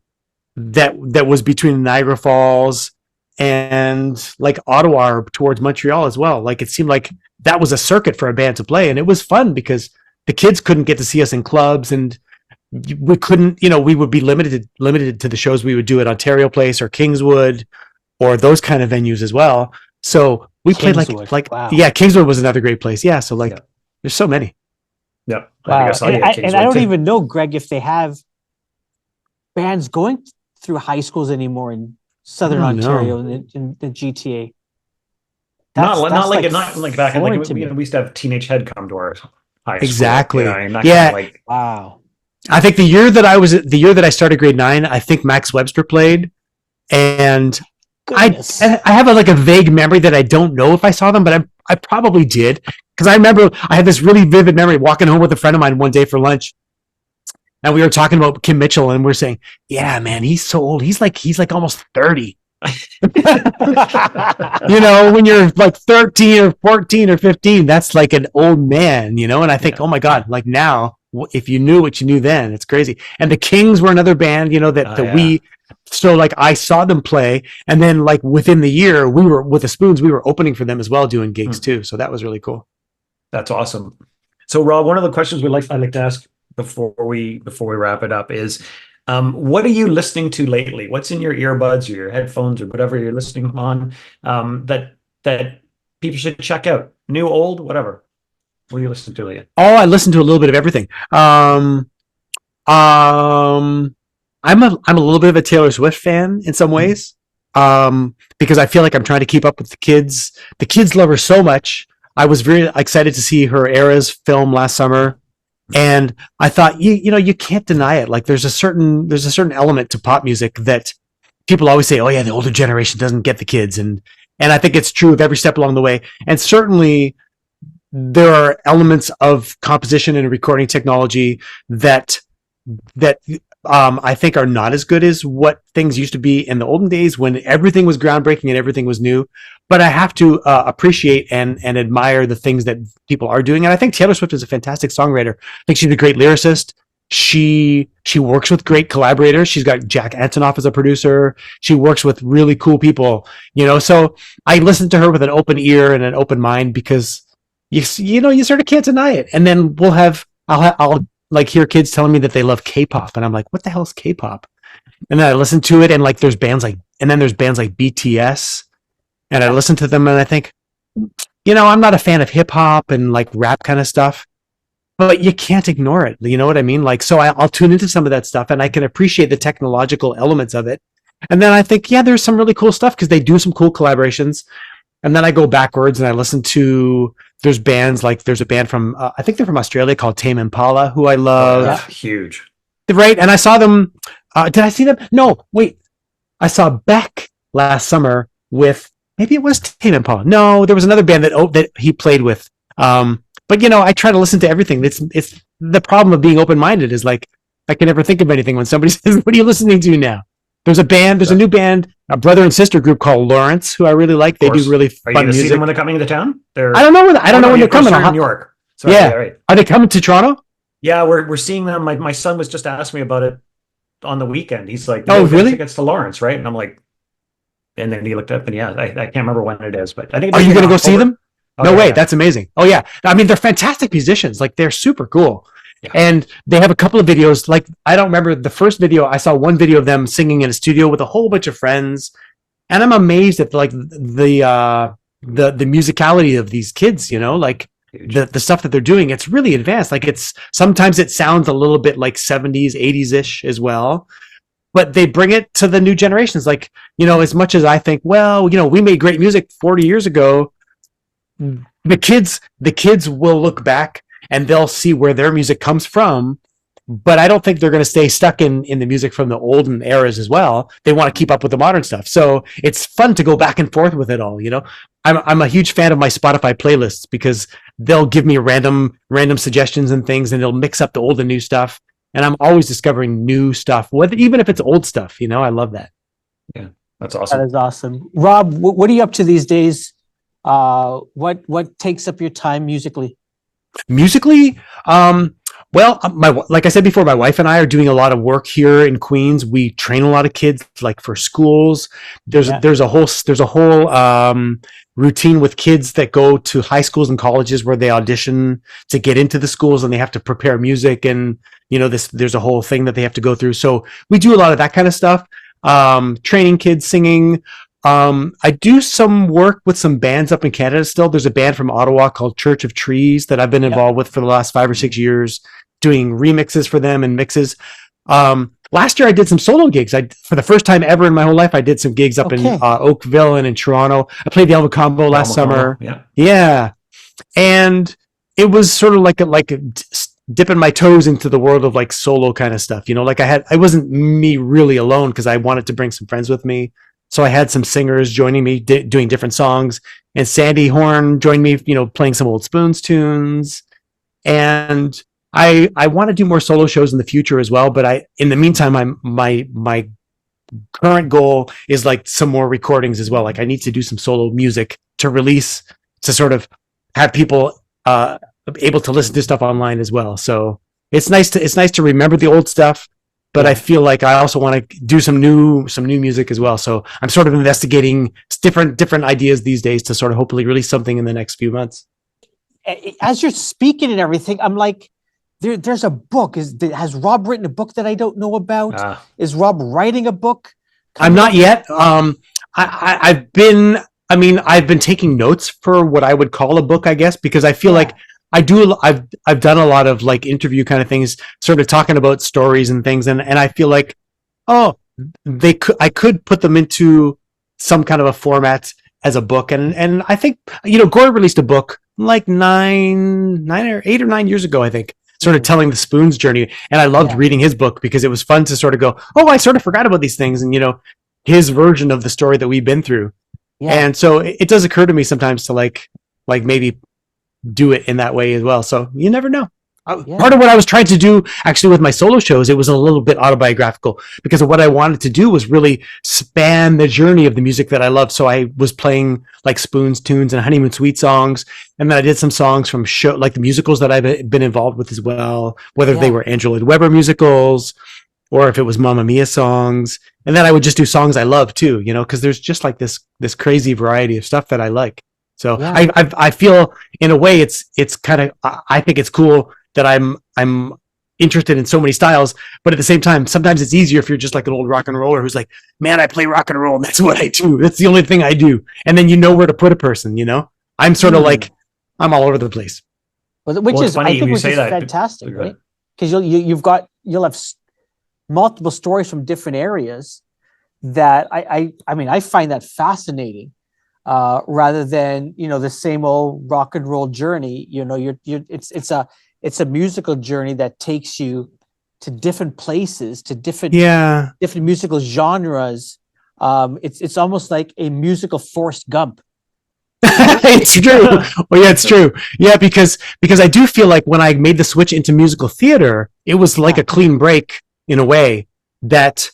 that was between Niagara Falls and like Ottawa towards Montreal as well. Like it seemed like that was a circuit for a band to play. And it was fun because the kids couldn't get to see us in clubs, and we couldn't, you know, we would be limited to the shows we would do at Ontario Place or Kingswood or those kind of venues as well. So we played like, wow. Yeah, Kingswood was another great place. Yeah. So like, there's so many. Yeah. Wow. I don't even know, Greg, if they have bands going through high schools anymore in Southern Ontario in the GTA. Not like back in like we used to have Teenage Head come to our high school. Exactly. You know, like wow. I think the year that I started grade 9, I think Max Webster played, and Goodness. I have a vague memory that I don't know if I saw them, but I probably did, because I remember I had this really vivid memory walking home with a friend of mine one day for lunch, and we were talking about Kim Mitchell, and we're saying, "Yeah, man, he's so old. He's like almost 30." You know, when you're like 13 or 14 or 15, that's like an old man, you know. And I think, oh my God, like now, if you knew what you knew then, it's crazy. And the Kings were another band, you know, so like I saw them play, and then like within the year, we were with the Spoons, we were opening for them as well, doing gigs too. So that was really cool. That's awesome. So Rob, one of the questions I'd like to ask before we wrap it up is, what are you listening to lately? What's in your earbuds or your headphones or whatever you're listening on that people should check out? New, old, whatever. What are you listening to lately? Oh, I listen to a little bit of everything. I'm a little bit of a Taylor Swift fan in some ways, because I feel like I'm trying to keep up with the kids. The kids love her so much. I was very excited to see her Eras film last summer. And I thought, you know, you can't deny it. Like there's a certain element to pop music that people always say, oh yeah, the older generation doesn't get the kids. And I think it's true of every step along the way. And certainly there are elements of composition and recording technology that I think are not as good as what things used to be in the olden days when everything was groundbreaking and everything was new. But I have to appreciate and admire the things that people are doing. And I think Taylor Swift is a fantastic songwriter. I think she's a great lyricist. She works with great collaborators. She's got Jack Antonoff as a producer. She works with really cool people, so I listen to her with an open ear and an open mind, because you sort of can't deny it. And then I'll like hear kids telling me that they love K-pop, and I'm like, what the hell is K-pop? And then I listen to it, and like there's bands like BTS, and I listen to them and I think, I'm not a fan of hip hop and like rap kind of stuff, but you can't ignore it. You know what I mean? Like, so I'll tune into some of that stuff, and I can appreciate the technological elements of it. And then I think, yeah, there's some really cool stuff because they do some cool collaborations. And then I go backwards and I listen to, there's a band from, I think they're from Australia called Tame Impala, who I love. Yeah, huge. Right. And I saw them. Did I see them? No, wait. I saw Beck last summer with, maybe it was Tame Impala. No, there was another band that he played with. But I try to listen to everything. It's the problem of being open-minded is like, I can never think of anything when somebody says, what are you listening to now? There's a new band, a brother and sister group called Lawrence, who I really like. They do really fun music. Are you going to see them when they're coming to town? I don't know when they're coming. New York. Sorry, yeah. Right. Are they coming to Toronto? Yeah, we're seeing them. My son was just asking me about it on the weekend. He's like, "Oh, really? Tickets to Lawrence, right?" And I'm like, and then he looked up, and yeah, I can't remember when it is, but I think. Are you going to go see them? Okay, no way, yeah. That's amazing. Oh yeah, I mean they're fantastic musicians. Like they're super cool. Yeah. And they have a couple of videos. Like I don't remember the first video. I saw one video of them singing in a studio with a whole bunch of friends, and I'm amazed at like the musicality of these kids. Like the stuff that they're doing. It's really advanced. Like sometimes it sounds a little bit like 70s, 80s ish as well, but they bring it to the new generations. Like as much as I think, well, we made great music 40 years ago. The kids will look back and they'll see where their music comes from, but I don't think they're going to stay stuck in the music from the olden eras as well. They want to keep up with the modern stuff. So it's fun to go back and forth with it all. I'm a huge fan of my Spotify playlists because they'll give me random suggestions and things, and they'll mix up the old and new stuff. And I'm always discovering new stuff, even if it's old stuff. I love that. Yeah, that's awesome. That is awesome. Rob, what are you up to these days? What takes up your time musically? Musically, well, like I said before, my wife and I are doing a lot of work here in Queens. We train a lot of kids, like for schools. There's a whole routine with kids that go to high schools and colleges where they audition to get into the schools, and they have to prepare music, and there's a whole thing that they have to go through. So we do a lot of that kind of stuff. Training kids singing. I do some work with some bands up in Canada still. There's a band from Ottawa called Church of Trees that I've been involved with for the last 5 or 6 years, doing remixes for them and mixes. Last year I did some solo gigs. For the first time ever in my whole life, I did some gigs up in Oakville and in Toronto. I played the Elva Combo last summer. Yeah. And it was sort of like dipping my toes into the world of like solo kind of stuff. I wasn't me really alone because I wanted to bring some friends with me. So I had some singers joining me doing different songs, and Sandy Horn joined me, playing some old Spoons tunes. And I want to do more solo shows in the future as well. But in the meantime, my current goal is like some more recordings as well. Like I need to do some solo music to release, to sort of have people able to listen to stuff online as well. So it's nice to remember the old stuff. But I feel like I also want to do some new music as well. So I'm sort of investigating different ideas these days to sort of hopefully release something in the next few months. As you're speaking and everything, I'm like, there's a book. Has Rob written a book that I don't know about? Is Rob writing a book? I'm not yet. I've been taking notes for what I would call a book, I guess, because I feel like I've done a lot of like interview kind of things, sort of talking about stories and things, and I feel like, I could put them into some kind of a format as a book, and I think Gore released a book like 8 or 9 years ago, I think, sort of telling the Spoons journey, and I loved reading his book because it was fun to sort of go, I sort of forgot about these things, and his version of the story that we've been through, and so it does occur to me sometimes to like maybe do it in that way as well. So you never know. Part of what I was trying to do actually with my solo shows, it was a little bit autobiographical because of what I wanted to do was really span the journey of the music that I love. So I was playing like Spoons, Tunes, and Honeymoon Suite songs. And then I did some songs from like the musicals that I've been involved with as well, whether they were Andrew Lloyd Webber musicals or if it was Mamma Mia songs. And then I would just do songs I love too, you know, because there's just like this crazy variety of stuff that I like. So I feel in a way it's kind of, I think it's cool that I'm interested in so many styles, but at the same time, sometimes it's easier if you're just like an old rock and roller who's like, man, I play rock and roll and that's what I do. That's the only thing I do. And then you know where to put a person, you know? I'm sort of like, I'm all over the place. Which is fantastic, right? Because you'll have multiple stories from different areas that I mean, I find that fascinating. Rather than, you know, the same old rock and roll journey, you know, it's a musical journey that takes you to different places, to different musical genres. It's almost like a musical Forrest Gump. It's true. Well, yeah, it's true. Yeah, because I do feel like when I made the switch into musical theater, it was like a clean break in a way that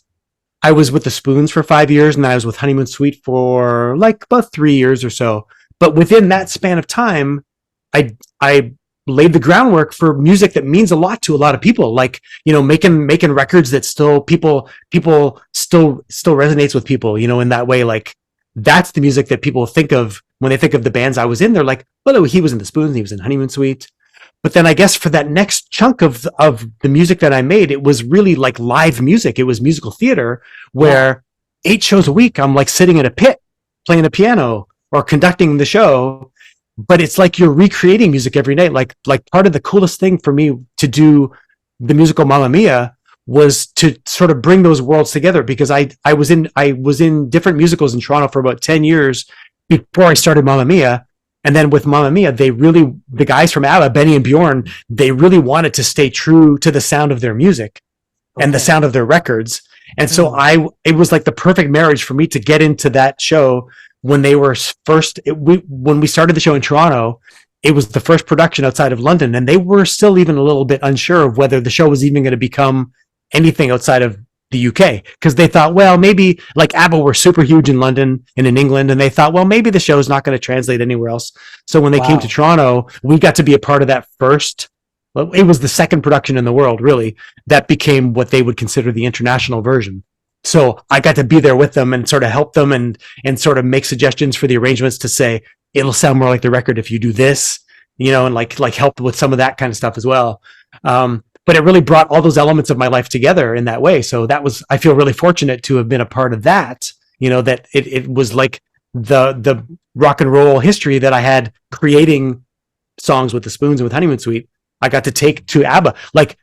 I was with the Spoons for 5 years and then I was with Honeymoon Suite for like about 3 years or so. But within that span of time, I laid the groundwork for music that means a lot to a lot of people, like, you know, making records that still people still resonates with people, you know, in that way. Like that's the music that people think of when they think of the bands I was in. They're like, well, he was in the Spoons, he was in Honeymoon Suite. But then I guess for that next chunk of the music that I made, it was really like live music. It was musical theater where 8 shows a week, I'm like sitting in a pit playing a piano or conducting the show. But it's like you're recreating music every night. Like part of the coolest thing for me to do the musical Mamma Mia was to sort of bring those worlds together because I was in different musicals in Toronto for about 10 years before I started Mamma Mia. And then with Mamma Mia, the guys from ABBA, Benny and Bjorn, they really wanted to stay true to the sound of their music and the sound of their records. And so it was like the perfect marriage for me to get into that show. When they were when we started the show in Toronto, it was the first production outside of London, and they were still even a little bit unsure of whether the show was even going to become anything outside of the UK, because they thought, well, maybe like ABBA were super huge in London and in England, and they thought, well, maybe the show is not going to translate anywhere else. So when they came to Toronto, we got to be a part of that first. Well, it was the second production in the world, really, that became what they would consider the international version. So I got to be there with them and sort of help them and sort of make suggestions for the arrangements to say, it'll sound more like the record if you do this, you know, and like help with some of that kind of stuff as well. But it really brought all those elements of my life together in that way. So I feel really fortunate to have been a part of that, you know, that it was like the rock and roll history that I had creating songs with the Spoons and with Honeymoon Suite. I got to take to ABBA. Like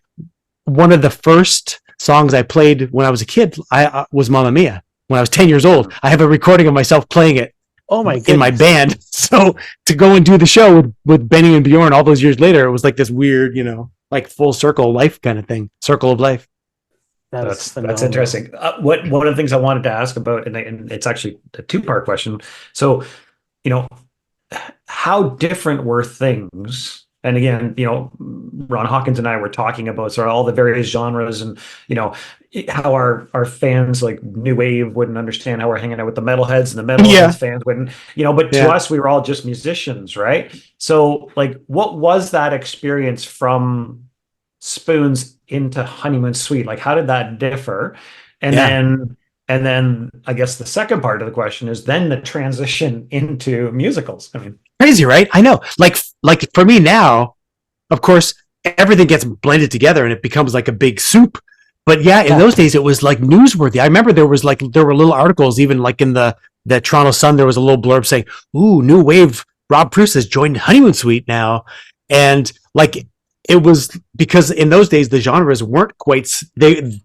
one of the first songs I played when I was a kid, I was Mamma Mia when I was 10 years old. I have a recording of myself playing it in my band. So to go and do the show with Benny and Bjorn all those years later, it was like this weird, you know, like full circle life kind of thing, circle of life. That's interesting. One of the things I wanted to ask about, and it's actually a 2-part question. So, you know, how different were things? And again, you know, Ron Hawkins and I were talking about sort of all the various genres and, you know, how our fans like New Wave wouldn't understand how we're hanging out with the metalheads and the metalheads fans wouldn't, you know, but to us, we were all just musicians, right? So like, what was that experience from Spoons into Honeymoon Suite? Like, how did that differ? And then I guess the second part of the question is then the transition into musicals. I mean, crazy, right? I know. Like for me now, of course, everything gets blended together and it becomes like a big soup. But in those days, it was like newsworthy. I remember there were little articles, even like in the Toronto Sun, there was a little blurb saying, "Ooh, new wave, Rob Preuss has joined Honeymoon Suite now." And like, it was because in those days, the genres weren't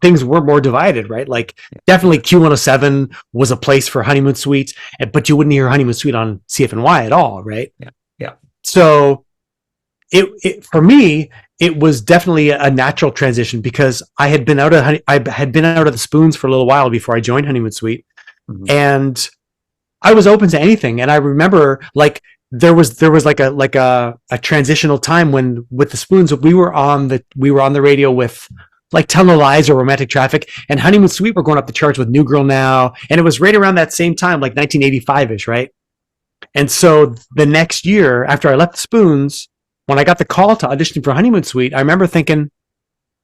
things were more divided, right? Like definitely Q107 was a place for Honeymoon Suite, but you wouldn't hear Honeymoon Suite on CFNY at all, right? Yeah. So it for me, it was definitely a natural transition because I had been out of the Spoons for a little while before I joined Honeymoon Suite, and I was open to anything. And I remember like there was like a transitional time when with the Spoons we were on the radio with like Tell No Lies or Romantic Traffic, and Honeymoon Suite were going up the charts with New Girl Now, and it was right around that same time, like 1985ish, right? And so the next year after I left the Spoons, when I got the call to audition for Honeymoon Suite, I remember thinking,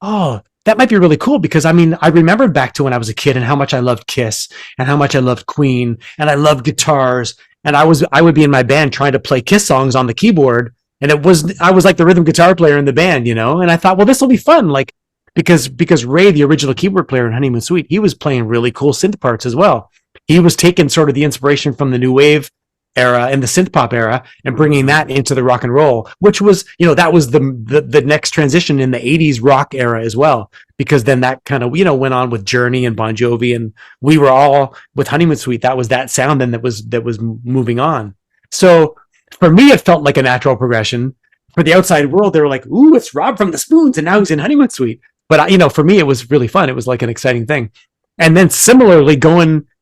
oh, that might be really cool, because I mean, I remembered back to when I was a kid and how much I loved Kiss and how much I loved Queen and I loved guitars. And I would be in my band trying to play Kiss songs on the keyboard. And I was like the rhythm guitar player in the band, And I thought, well, this will be fun. Like, because Ray, the original keyboard player in Honeymoon Suite, he was playing really cool synth parts as well. He was taking sort of the inspiration from the new wave era and the synth pop era and bringing that into the rock and roll, which was, that was the next transition in the 80s rock era as well, because then that kind of, went on with Journey and Bon Jovi, and we were all with Honeymoon Suite. That was that sound then that was moving on. So for me, it felt like a natural progression. For the outside world, they were like, ooh, it's Rob from the Spoons and now he's in Honeymoon Suite. But for me, it was really fun. It was like an exciting thing. And then similarly,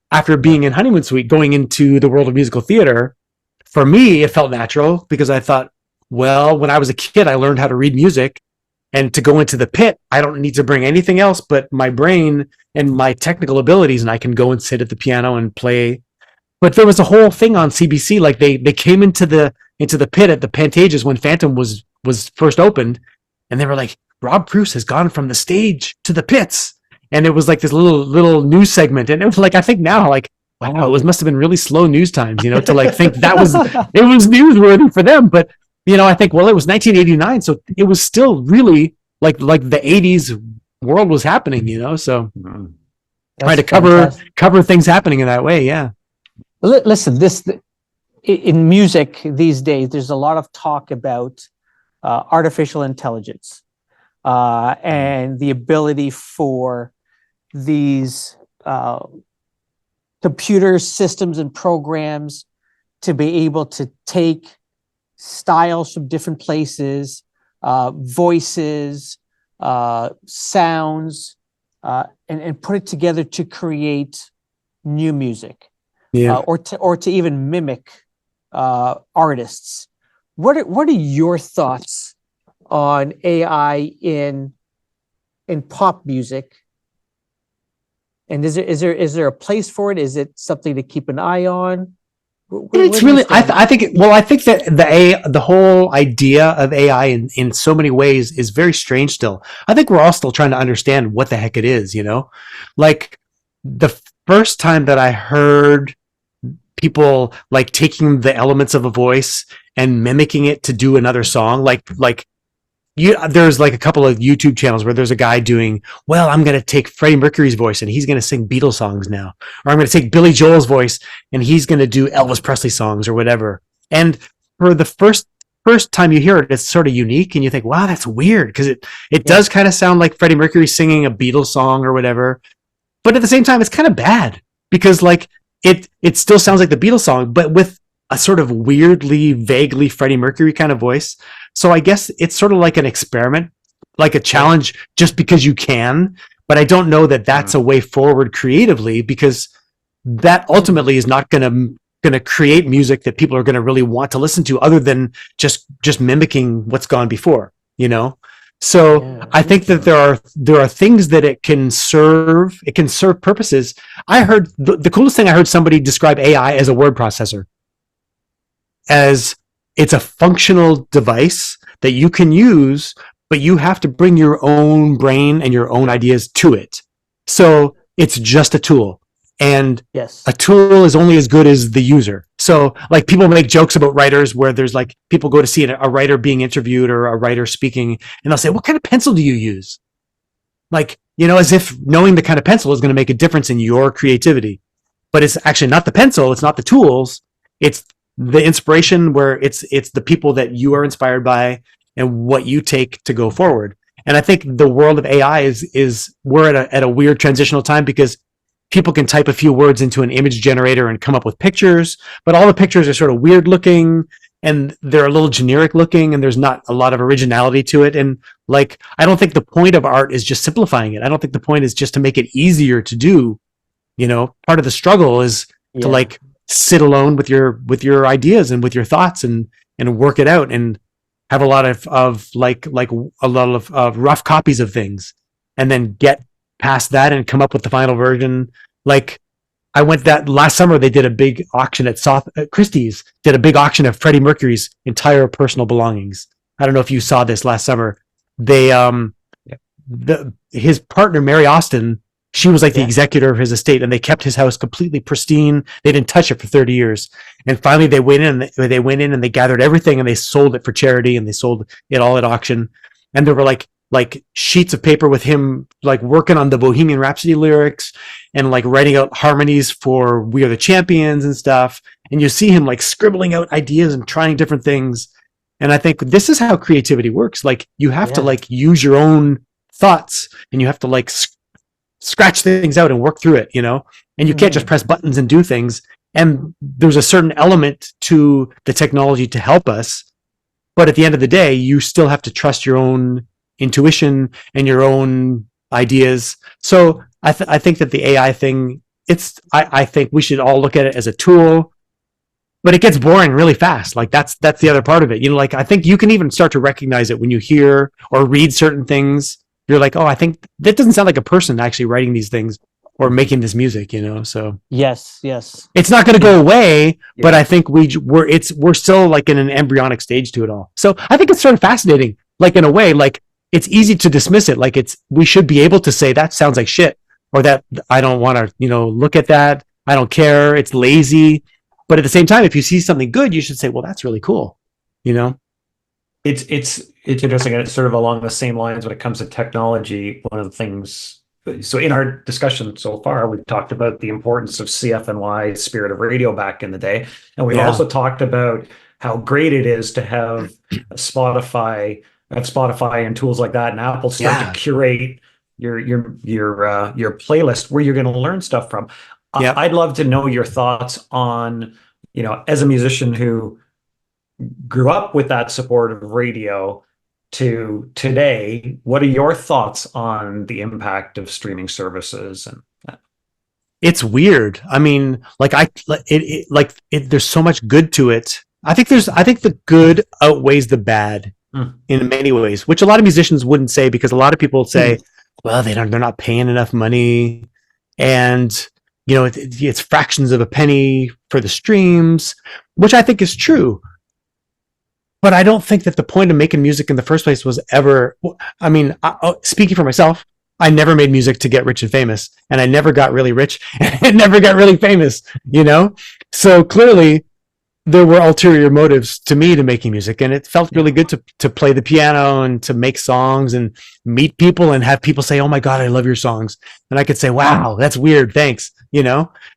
after being in Honeymoon Suite, going into the world of musical theater, for me, it felt natural because I thought, well, when I was a kid, I learned how to read music, and to go into the pit, I don't need to bring anything else but my brain and my technical abilities, and I can go and sit at the piano and play. But there was a whole thing on CBC, like they came into the pit at the Pantages when Phantom was first opened, and they were like, Rob Preuss has gone from the stage to the pits. And it was like this little news segment. And it was like, I think now, like, wow, it must have been really slow news times, to like think it was newsworthy for them. But, I think, well, it was 1989. So it was still really like the 80s world was happening, so trying to cover things happening in that way. Yeah. Listen, in music these days, there's a lot of talk about artificial intelligence. And the ability for these computer systems and programs to be able to take styles from different places, voices, sounds, and put it together to create new music, or to even mimic artists. What are your thoughts on AI in pop music? And is there a place for it? Is it something to keep an eye on? It's really, I think that the whole idea of AI in so many ways is very strange still. I think we're all still trying to understand what the heck it is, Like the first time that I heard people like taking the elements of a voice and mimicking it to do another song, there's like a couple of YouTube channels where there's a guy doing, well, I'm going to take Freddie Mercury's voice and he's going to sing Beatles songs now. Or I'm going to take Billy Joel's voice and he's going to do Elvis Presley songs or whatever. And for the first time you hear it, it's sort of unique and you think, wow, that's weird. Because it does kind of sound like Freddie Mercury singing a Beatles song or whatever. But at the same time, it's kind of bad because like it still sounds like the Beatles song, but with a sort of weirdly, vaguely Freddie Mercury kind of voice. So I guess it's sort of like an experiment, like a challenge just because you can, but I don't know that that's a way forward creatively, because that ultimately is not going to create music that people are going to really want to listen to other than just mimicking what's gone before, So I think that there are things that it can serve purposes. I heard the coolest thing I heard somebody describe AI as a word processor, as it's a functional device that you can use, but you have to bring your own brain and your own ideas to it. So it's just a tool. And a tool is only as good as the user. So like people make jokes about writers where there's like people go to see a writer being interviewed or a writer speaking and they'll say, what kind of pencil do you use? Like, as if knowing the kind of pencil is going to make a difference in your creativity. But it's actually not the pencil. It's not the tools. It's the inspiration, where it's the people that you are inspired by and what you take to go forward. And I think the world of AI is we're at a weird transitional time, because people can type a few words into an image generator and come up with pictures, but all the pictures are sort of weird looking and they're a little generic looking and there's not a lot of originality to it. And like, I don't think the point of art is just simplifying it. I don't think the point is just to make it easier to do, Part of the struggle is to like sit alone with your ideas and with your thoughts and work it out and have a lot of a lot of rough copies of things and then get past that and come up with the final version. Like I went that last summer, they did a big auction at Christie's, did a big auction of Freddie Mercury's entire personal belongings. I don't know if you saw this last summer. They, his partner, Mary Austin, she was like the executor of his estate, and they kept his house completely pristine. They didn't touch it for 30 years. And finally they went in and they gathered everything and they sold it for charity, and they sold it all at auction. And there were like sheets of paper with him like working on the Bohemian Rhapsody lyrics and like writing out harmonies for We Are the Champions and stuff. And you see him like scribbling out ideas and trying different things. And I think this is how creativity works. Like you have to like use your own thoughts, and you have to like scratch things out and work through it, and you can't just press buttons and do things. And there's a certain element to the technology to help us. But at the end of the day, you still have to trust your own intuition and your own ideas. So I think that the AI thing, I think we should all look at it as a tool, but it gets boring really fast. Like that's the other part of it. Like I think you can even start to recognize it when you hear or read certain things. You're like, oh, I think that doesn't sound like a person actually writing these things or making this music, so yes, it's not going to go away, but I think we're still like in an embryonic stage to it all. So I think it's sort of fascinating, like in a way, like it's easy to dismiss it. Like we should be able to say that sounds like shit, or that I don't want to, look at that. I don't care. It's lazy. But at the same time, if you see something good, you should say, well, that's really cool. It's interesting, and it's sort of along the same lines when it comes to technology. One of the things, so in our discussion so far, we've talked about the importance of CFNY, Spirit of Radio back in the day, and we've also talked about how great it is to have Spotify and tools like that, and Apple start to curate your playlist where you're going to learn stuff from. I'd love to know your thoughts on, as a musician who grew up with that support of radio to today, what are your thoughts on the impact of streaming services? And it's weird. I mean, there's so much good to it. I think the good outweighs the bad in many ways, which a lot of musicians wouldn't say, because a lot of people say, well, they're not paying enough money, and it's fractions of a penny for the streams, which I think is true. But I don't think that the point of making music in the first place was ever, speaking for myself, I never made music to get rich and famous, and I never got really rich and never got really famous, So clearly there were ulterior motives to me to making music, and it felt really good to play the piano and to make songs and meet people and have people say, oh my God, I love your songs. And I could say, wow, that's weird. Thanks.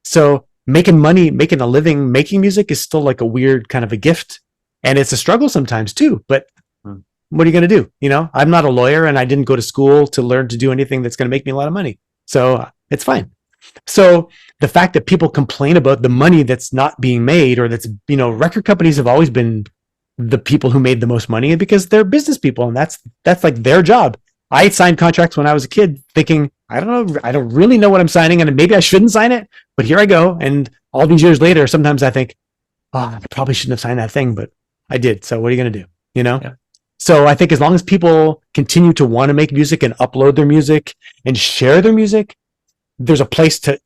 So making money, making a living, making music is still like a weird kind of a gift. And it's a struggle sometimes too, but what are you going to do? I'm not a lawyer, and I didn't go to school to learn to do anything that's going to make me a lot of money. So it's fine. So the fact that people complain about the money that's not being made, or that's, record companies have always been the people who made the most money, because they're business people, and that's like their job. I signed contracts when I was a kid thinking, I don't know, I don't really know what I'm signing, and maybe I shouldn't sign it, but here I go. And all these years later, sometimes I think, I probably shouldn't have signed that thing, but I did. So what are you going to do? Yeah. So I think as long as people continue to want to make music and upload their music and share their music, there's a place to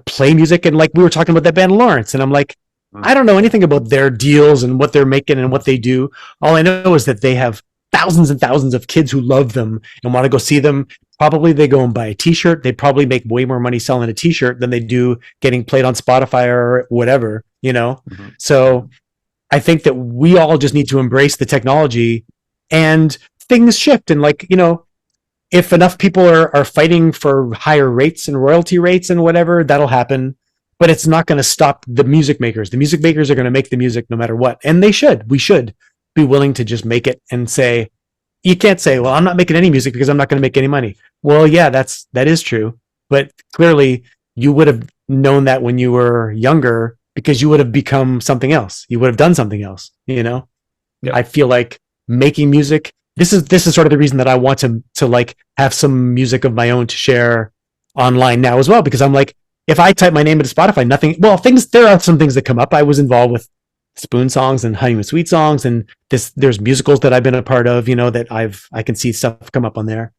play music. And like we were talking about that band Lawrence, and I'm like, I don't know anything about their deals and what they're making and what they do. All I know is that they have thousands and thousands of kids who love them and want to go see them. Probably they go and buy a t-shirt. They probably make way more money selling a t-shirt than they do getting played on Spotify or whatever, So I think that we all just need to embrace the technology, and things shift. And if enough people are fighting for higher rates and royalty rates and whatever, that'll happen. But it's not going to stop the music makers. The music makers are going to make the music no matter what. And we should be willing to just make it and say, you can't say, well, I'm not making any music because I'm not going to make any money. Well, yeah, that is true. But clearly you would have known that when you were younger, because you would have become something else. You would have done something else, Yep. I feel like making music, this is sort of the reason that I want to like have some music of my own to share online now as well, because I'm like, if I type my name into Spotify, nothing. Well, there are some things that come up. I was involved with Spoon songs and Honeymoon Sweet songs, and there's musicals that I've been a part of, that I can see stuff come up on there.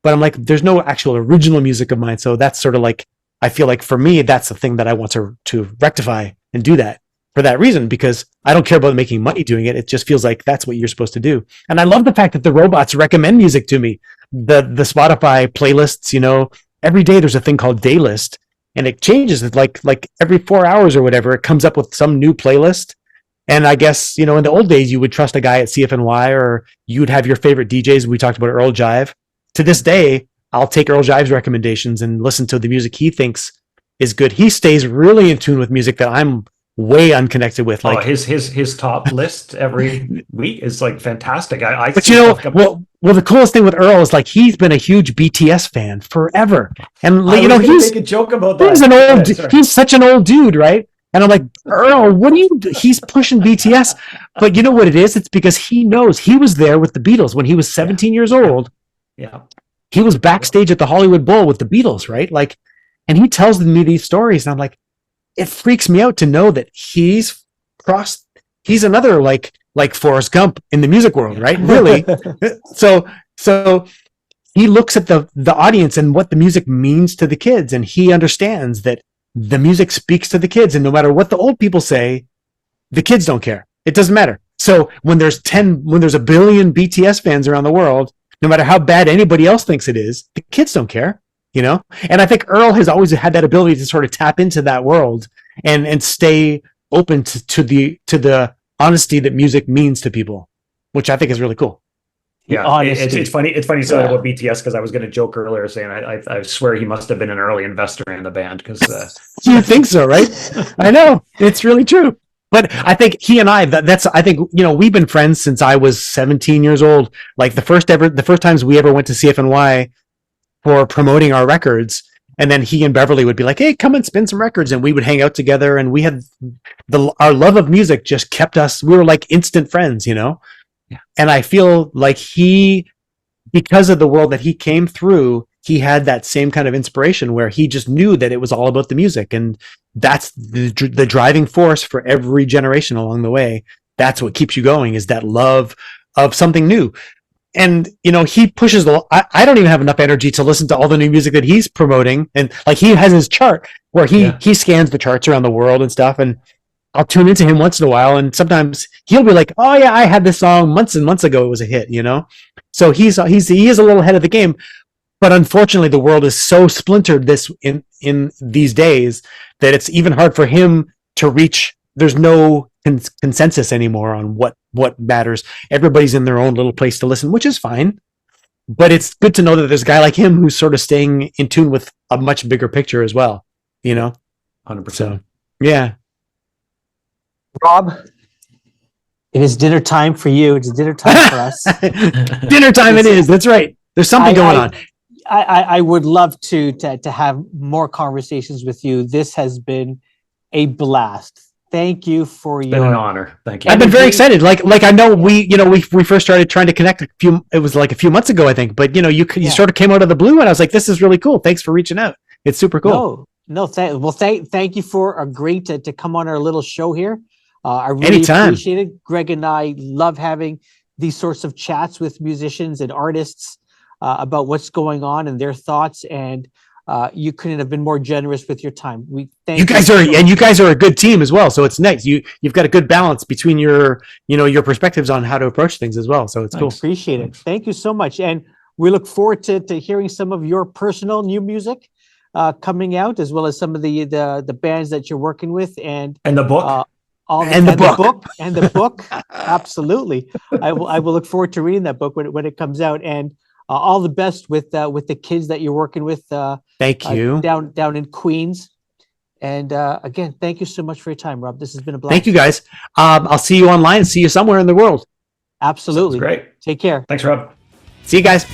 But I'm like, there's no actual original music of mine, so that's sort of like, I feel like for me, that's the thing that I want to rectify and do that for that reason, because I don't care about making money doing it. It just feels like that's what you're supposed to do. And I love the fact that the robots recommend music to me. The Spotify playlists, every day there's a thing called Daylist, and it changes. It's like every 4 hours or whatever, it comes up with some new playlist. And I guess, in the old days, you would trust a guy at CFNY, or you would have your favorite DJs. We talked about Earl Jive. To this day, I'll take Earl Jive's recommendations and listen to the music he thinks is good. He stays really in tune with music that I'm way unconnected with. Like his top list every week is like fantastic. But the coolest thing with Earl is like he's been a huge BTS fan forever, and he's make a joke about that. He's such an old dude, right? And I'm like, Earl, what do you do? He's pushing BTS, but you know what it is? It's because he knows he was there with the Beatles when he was 17 years old. Yeah. He was backstage at the Hollywood Bowl with the Beatles, right? Like, and he tells me these stories, and I'm like, it freaks me out to know that he's another like Forrest Gump in the music world, right? Really. So he looks at the audience and what the music means to the kids, and he understands that the music speaks to the kids, and no matter what the old people say, the kids don't care. It doesn't matter. So when there's a billion BTS fans around the world, no matter how bad anybody else thinks it is, the kids don't care, And I think Earl has always had that ability to sort of tap into that world and stay open to the honesty that music means to people, which I think is really cool. Yeah, it's funny. It's funny you said about BTS, because I was going to joke earlier saying I swear he must have been an early investor in the band, because you think so, right? I know, it's really true. But I think he and I we've been friends since I was 17 years old. Like the first times we ever went to CFNY for promoting our records, and then he and Beverly would be like, "Hey, come and spin some records," and we would hang out together. And we had our love of music just kept us. We were like instant friends, Yeah. And I feel like because of the world that he came through, he had that same kind of inspiration where he just knew that it was all about the music, and that's the driving force for every generation along the way. That's what keeps you going, is that love of something new. And he pushes I don't even have enough energy to listen to all the new music that he's promoting, and like he has his chart where he scans the charts around the world and stuff, and I'll tune into him once in a while, and sometimes he'll be like, "Oh yeah, I had this song months and months ago. It was a hit," So he is a little ahead of the game. But unfortunately, the world is so splintered in these days that it's even hard for him to reach. There's no consensus anymore on what matters. Everybody's in their own little place to listen, which is fine. But it's good to know that there's a guy like him who's sort of staying in tune with a much bigger picture as well. 100%. So, yeah. Rob, it is dinner time for you. It's dinner time for us. Dinner time it is. That's right. There's something going on. I would love to have more conversations with you. This has been a blast. Thank you for It's been an honor. Thank you. I've been very excited. Like I know we first started trying to connect it was like a few months ago, I think, but you sort of came out of the blue, and I was like, this is really cool. Thanks for reaching out. It's super cool. Thank you for agreeing to come on our little show here. I really appreciate it. Greg and I love having these sorts of chats with musicians and artists about what's going on and their thoughts. And you couldn't have been more generous with your time. We thank you guys you guys are a good team as well. So it's nice. You've got a good balance between your perspectives on how to approach things as well. So it's cool. Appreciate it. Thank you so much. And we look forward to hearing some of your personal new music coming out, as well as some of the bands that you're working with and the book. The book. Absolutely. I will look forward to reading that book when it comes out, and all the best with the kids that you're working with. Thank you. Down in Queens. And again, thank you so much for your time, Rob. This has been a blast. Thank you, guys. I'll see you online. See you somewhere in the world. Absolutely. Sounds great. Take care. Thanks, Rob. See you guys.